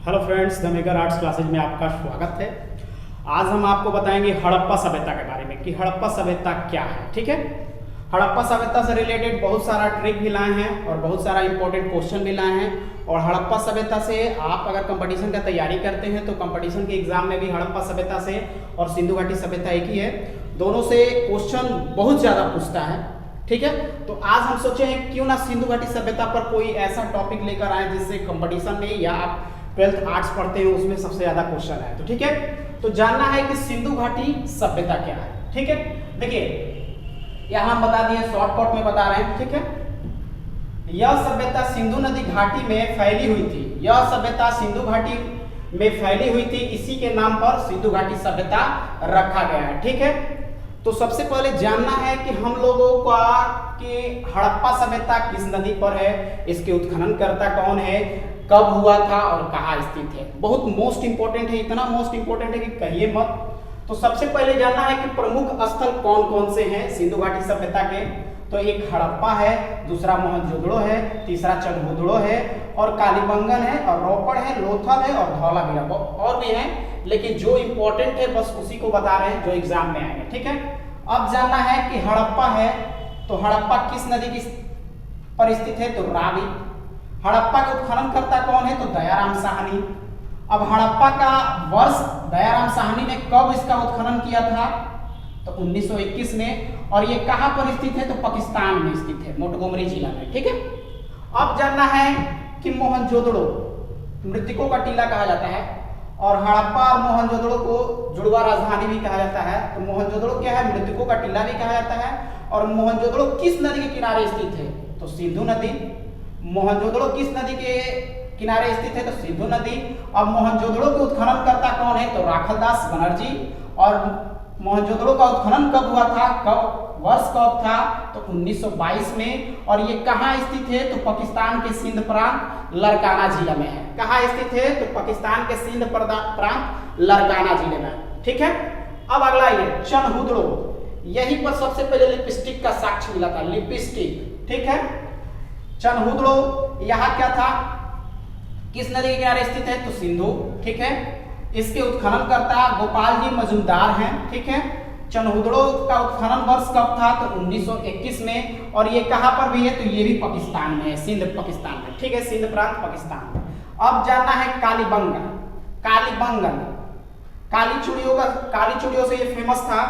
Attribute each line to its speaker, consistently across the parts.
Speaker 1: Hello friends, the maker arts classes में आपका स्वागत है। आज हम आपको बताएंगे हड़प्पा सभ्यता के बारे में कि हड़प्पा सभ्यता क्या है। ठीक है, हड़प्पा सभ्यता से रिलेटेड बहुत सारा ट्रिक भी लाए हैं और बहुत सारा इंपॉर्टेंट क्वेश्चन भी लाए हैं। और हड़प्पा सभ्यता से आप अगर कंपटीशन का तैयारी करते हैं तो कंपटीशन के एग्जाम में भी हड़प्पा सभ्यता से और सिंधु घाटी सभ्यता एक ही है, दोनों से क्वेश्चन बहुत ज़्यादा पूछता है। ठीक है, तो आज हम सोचे हैं क्यों ना सिंधु घाटी सभ्यता पर कोई ऐसा टॉपिक लेकर आए जिससे कंपटीशन में या आप 12th आर्ट्स पढ़ते हैं उसमें सबसे ज्यादा क्वेश्चन है। तो ठीक है, तो जानना है कि सिंधु घाटी सभ्यता क्या है। ठीक है, देखिए यहां हम बता दिए, शॉर्टकट में बता रहे हैं। ठीक है, यह सभ्यता सिंधु नदी घाटी में फैली हुई थी। यह सभ्यता सिंधु घाटी में फैली हुई थी, इसी के नाम पर सिंधु घाटी सभ्यता रखा गया है। ठीक है, तो सबसे पहले जानना है कि हम लोगों का कि हड़प्पा सभ्यता किस नदी पर है, इसके उत्खननकर्ता कौन है, कब हुआ था और कहाँ स्थित है। बहुत मोस्ट इंपोर्टेंट है, इतना मोस्ट इंपोर्टेंट है कि कहिए मत। तो सबसे पहले जानना है कि प्रमुख स्थल कौन कौन से हैं सिंधु घाटी सभ्यता के। तो एक हड़प्पा है, दूसरा मोहनजोदड़ो है, तीसरा चनहुदड़ो है और कालीबंगन है और रोपड़ है, लोथल है और धौलावीरा और भी हैं, लेकिन जो इंपॉर्टेंट है बस उसी को बता रहे हैं जो एग्जाम में आएंगे। ठीक है, अब जानना है कि हड़प्पा है तो हड़प्पा किस नदी की पर स्थित है, तो रावी। हड़प्पा के उत्खननकर्ता कौन है, तो दयाराम साहनी। अब हड़प्पा का वर्ष दयाराम साहनी ने कब इसका उत्खनन किया था, तो 1921 में। और ये कहां पर स्थित है, तो पाकिस्तान में स्थित है, मोंटगोमरी जिला में। ठीक है, अब जानना है कि मोहनजोदड़ो मृतकों का टीला कहा जाता है और हड़प्पा और मोहनजोदड़ो को जुड़वा राजधानी भी कहा जाता है। तो मोहनजोदड़ो क्या है, मृतकों का टीला भी कहा जाता है। और मोहनजोदड़ो किस नदी के किनारे स्थित है, तो सिंधु नदी। मोहनजोदड़ो किस नदी के किनारे स्थित है, तो सिंधु नदी। अब मोहनजोदड़ो के उत्खननकर्ता कौन है, तो राखलदास बनर्जी। और मोहनजोदड़ो का उत्खनन कब हुआ था, कब वर्ष कब था, तो 1922 में। और ये कहाँ स्थित है, तो पाकिस्तान के सिंध प्रांत लड़काना जिला में है। कहाँ स्थित है, तो पाकिस्तान के सिंध प्रांत लड़काना जिले में। ठीक है, अब अगला ये चनहुदड़ो, यहीं पर सबसे पहले लिपस्टिक का साक्ष्य मिला था, लिपस्टिक। ठीक है, चनहुदड़ो यहाँ क्या था, किस नदी के किनारे स्थित है, तो सिंधु। ठीक है, इसके उत्खननकर्ता गोपाल जी मजूमदार हैं। ठीक है, चनहुदड़ो का उत्खनन वर्ष कब था, तो 1921 में। और ये कहां पर भी है, तो ये भी पाकिस्तान में है, सिंध पाकिस्तान में। ठीक है, सिंध प्रांत पाकिस्तान में। अब जानना है कालीबंगन। कालीबंगन काली चूड़ियों से ये फेमस था।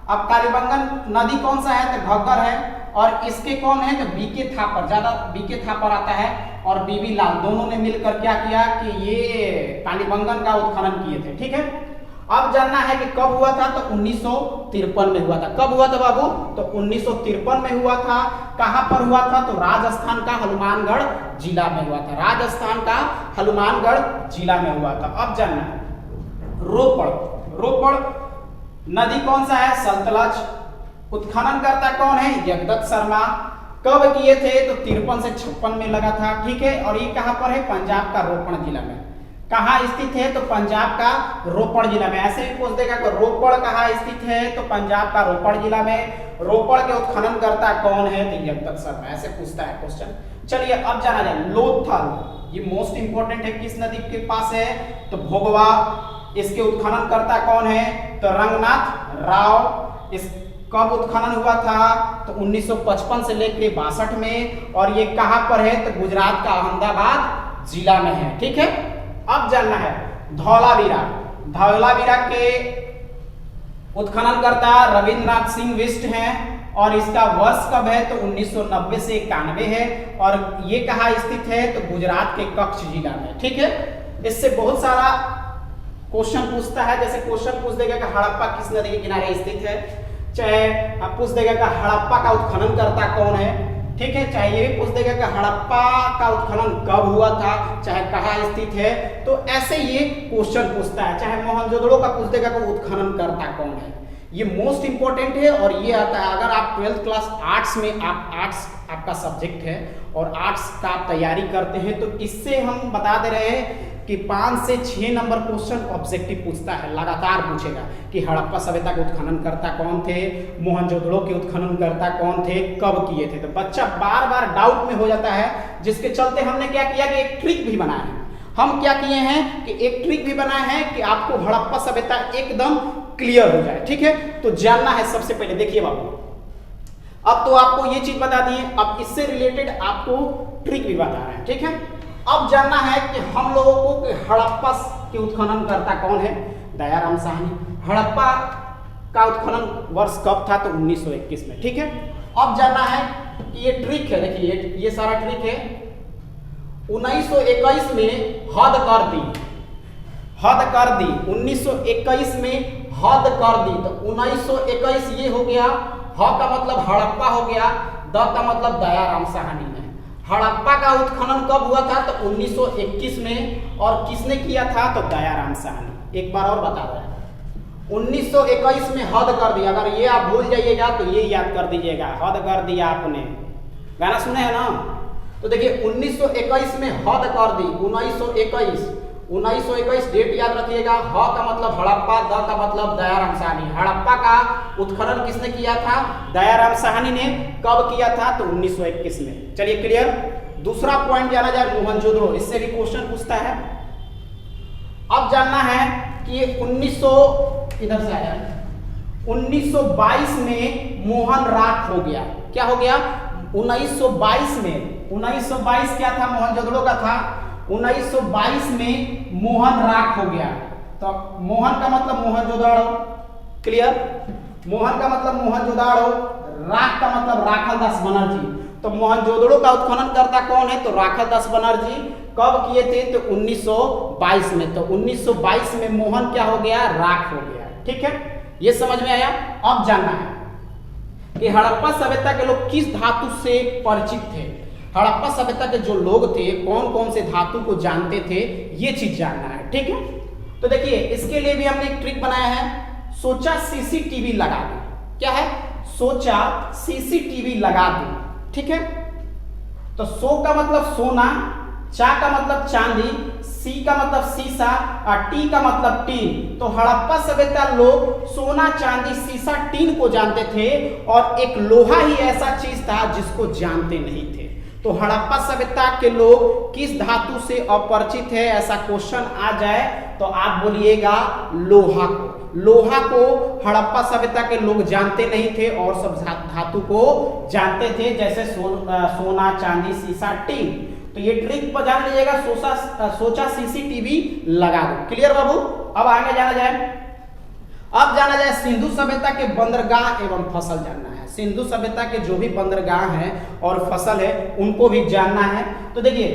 Speaker 1: अब कालीबंगन नदी कौन सा है, तो घग्गर है। और इसके कौन है, तो बीके थापर, ज्यादा बीके थापर आता है और बीबी लाल, दोनों ने मिलकर क्या किया कि ये कालीबंगन का उत्खनन किए थे। ठीक है, अब जानना है कि कब हुआ था, तो 1953 में हुआ था। कब हुआ था बाबू, तो 1953 में हुआ था। कहां पर हुआ था, तो राजस्थान का हनुमानगढ़ जिला में हुआ था। राजस्थान का हनुमानगढ़ जिला में हुआ था। अब जानना है रोपड़ नदी कौन सा है, सतलज। उत्खननकर्ता कौन है, जगदत्त शर्मा। कब किए थे, तो 53 से 56 में लगा था। ठीक है, और ये कहां पर है, पंजाब का रोपड़ जिला में। कहाँ स्थित है, तो पंजाब का रोपड़ जिला में। ऐसे भी पूछ देगा कि रोपड़ कहाँ स्थित है, तो पंजाब का रोपड़ जिला में। रोपड़ के उत्खननकर्ता कौन है, तो जगदत्त शर्मा। ऐसे पूछता है क्वेश्चन। चलिए अब जाना जाए लोथल, ये मोस्ट इंपोर्टेंट है, किस नदी के पास है, तो भोगवा। इसके उत्खननकर्ता कौन है, तो रंगनाथ राव। इस कब उत्खनन हुआ था, तो 1955 से लेकर 62 में। और ये कहां पर है, तो गुजरात का अहमदाबाद जिला में है। ठीक है, अब जानना है धौलावीरा के उत्खननकर्ता रविंद्रनाथ सिंह बिष्ट हैं। और इसका वर्ष कब है, तो 1990 से 91 है। और ये कहाँ स्थित है, तो गुजरात के कच्छ जिला में। ठीक है, इससे बहुत सारा क्वेश्चन पूछता है। जैसे क्वेश्चन पूछ देगा कि हड़प्पा किस नदी के किनारे स्थित है, चाहे आप पूछ देगा कि हड़प्पा का उत्खननकर्ता कौन है। ठीक है, चाहे ये भी पूछ देगा कि हड़प्पा का उत्खनन कब हुआ था, चाहे कहाँ स्थित है। तो ऐसे ये क्वेश्चन पूछता है। चाहे मोहनजोदड़ो का पूछ देगा कि उत्खननकर्ता कौन है। ये मोस्ट इंपोर्टेंट है और ये आता है अगर आप 12th क्लास आर्ट्स में, आप आर्ट्स आपका सब्जेक्ट है और आर्ट्स का आप तैयारी करते हैं, तो इससे हम बता दे रहे हैं कि 5 से 6 नंबर क्वेश्चन ऑब्जेक्टिव पूछता है, लगातार पूछेगा कि हड़प्पा सभ्यता के उत्खननकर्ता कौन थे, मोहनजोदड़ो के उत्खननकर्ता कौन थे, कब किए थे। तो बच्चा बार बार डाउट में हो जाता है, जिसके चलते हमने क्या किया कि एक ट्रिक भी बनाया है। हम क्या किए हैं कि एक ट्रिक भी बनाए हैं कि आपको हड़प्पा सभ्यता एकदम क्लियर हो जाए, ठीक है। तो जानना है सबसे पहले, देखिए बाबू, अब तो आपको ये चीज बता दिए, अब इससे रिलेटेड आपको ट्रिक भी बता रहे हैं, ठीक है। अब जानना है कि हम लोगों को कि हड़प्पा के उत्खनन करता कौन है, दयाराम साहनी। हड़प्पा का उत्खनन वर्ष कब था, तो 1921 में, ठीक है। अब जानना है कि ये ट्रिक है, देखिए ये सारा ट्रिक है, 1921 में हद कर दी, 1921 में हद कर दी। तो 1921 ये हो गया, ह का मतलब हड़प्पा हो गया, द का मतलब दयाराम साहनी में। हड़प्पा का उत्खनन कब हुआ था, तो 1921 में, और किसने किया था, तो दयाराम साहनी। एक बार और बता रहे हैं, 1921 में हद कर दिया, अगर ये आप भूल जाइएगा तो ये याद कर दीजिएगा, हद कर दिया आपने, गाना सुने हैं ना। तो देखिए 1921 में हद कर दी, 1921 डेट याद रखिएगा। ह का मतलब हड़प्पा, द का मतलब दयाराम साहनी। हड़प्पा का उत्खनन किसने किया था, दयाराम साहनी ने। कब किया था, तो 1921 में। चलिए क्लियर। दूसरा पॉइंट जाना जाए मोहनजोदड़ो, इससे भी क्वेश्चन पूछता है। अब जानना है कि 1922 में मोहन राख हो गया। क्या हो गया, 1922 में, 1922 क्या था, मोहनजोदड़ो का था। 1922 में मोहन राख हो गया। तो मोहन का मतलब मोहनजोदड़ो, क्लियर। मोहन का मतलब मोहनजोदड़ो, राख का मतलब राखलदास बनर्जी। तो मोहनजोदड़ो का उत्खनन करता कौन है, तो राखलदास बनर्जी। कब किए थे, तो 1922 में। तो 1922 में मोहन क्या हो गया, राख हो गया, ठीक है। ये समझ में आया। अब जानना है कि हड़प्पा सभ्यता के लोग किस धातु से परिचित थे। हड़प्पा सभ्यता के जो लोग थे कौन कौन से धातु को जानते थे, ये चीज जानना है, ठीक है। तो देखिए इसके लिए भी हमने एक ट्रिक बनाया है, सोचा सीसीटीवी लगा दो। क्या है, सोचा सीसीटीवी लगा दो, ठीक है। तो सो का मतलब सोना, चा का मतलब चांदी, सी का मतलब सीसा और टी का मतलब टीन। तो हड़प्पा सभ्यता लोग सोना, चांदी, सीसा, टीन को जानते थे, और एक लोहा ही ऐसा चीज था जिसको जानते नहीं थे। तो हड़प्पा सभ्यता के लोग किस धातु से अपरिचित है, ऐसा क्वेश्चन आ जाए तो आप बोलिएगा लोहा को। लोहा को हड़प्पा सभ्यता के लोग जानते नहीं थे और सब धातु को जानते थे, जैसे सोना, चांदी, सीसा, टीन। तो ये ट्रिक पर जान लीजिएगा, सोचा सीसीटीवी लगा दो। क्लियर बाबू। अब आगे जाना जाए, अब जाना जाए सिंधु सभ्यता के बंदरगाह एवं फसल जानना है। सिंधु सभ्यता के जो भी बंदरगाह हैं और फसल है उनको भी जानना है। तो देखिए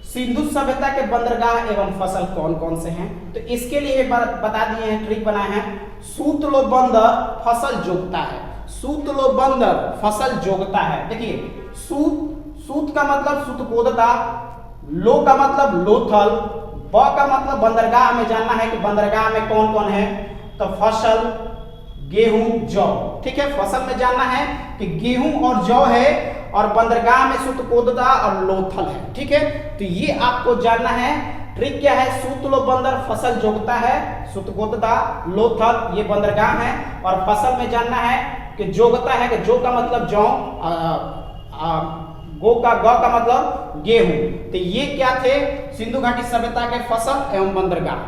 Speaker 1: सिंधु सभ्यता के बंदरगाह एवं फसल कौन कौन से हैं, तो इसके लिए बता दिए हैं, ट्रिक बनाए हैं। सूतलो बंदर फसल जोगता है, सूतलो बंदर फसल जोगता है। देखिए सूत का मतलब सूतकोदता, लो का मतलब लोथल, ब का मतलब बंदरगाह में जानना है कि बंदरगाह में कौन कौन है, तो फसल, गेहूं, जौ, ठीक है। फसल में जानना है कि गेहूं और जौ है, और बंदरगाह में सूतकोदता और लोथल है, ठीक है। तो ये आपको जानना है। ट्रिक क्या है, सूतलो बंदर फसल जोगता है, सूतकोदता, लोथल ये बंदरगाह है, और फसल में जानना है कि जोगता है, कि जो का मतलब जौ, ग का मतलब गेहूं। तो ये क्या थे, सिंधु घाटी सभ्यता के फसल एवं बंदरगाह।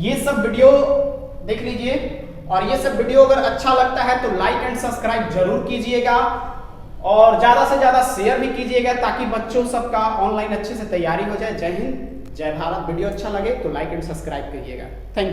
Speaker 1: ये सब वीडियो देख लीजिए, और ये सब वीडियो अगर अच्छा लगता है तो लाइक एंड सब्सक्राइब जरूर कीजिएगा, और ज्यादा से ज्यादा शेयर भी कीजिएगा, ताकि बच्चों सबका ऑनलाइन अच्छे से तैयारी हो जाए। जय हिंद, जय भारत। वीडियो अच्छा लगे तो लाइक एंड सब्सक्राइब कीजिएगा। Thank you.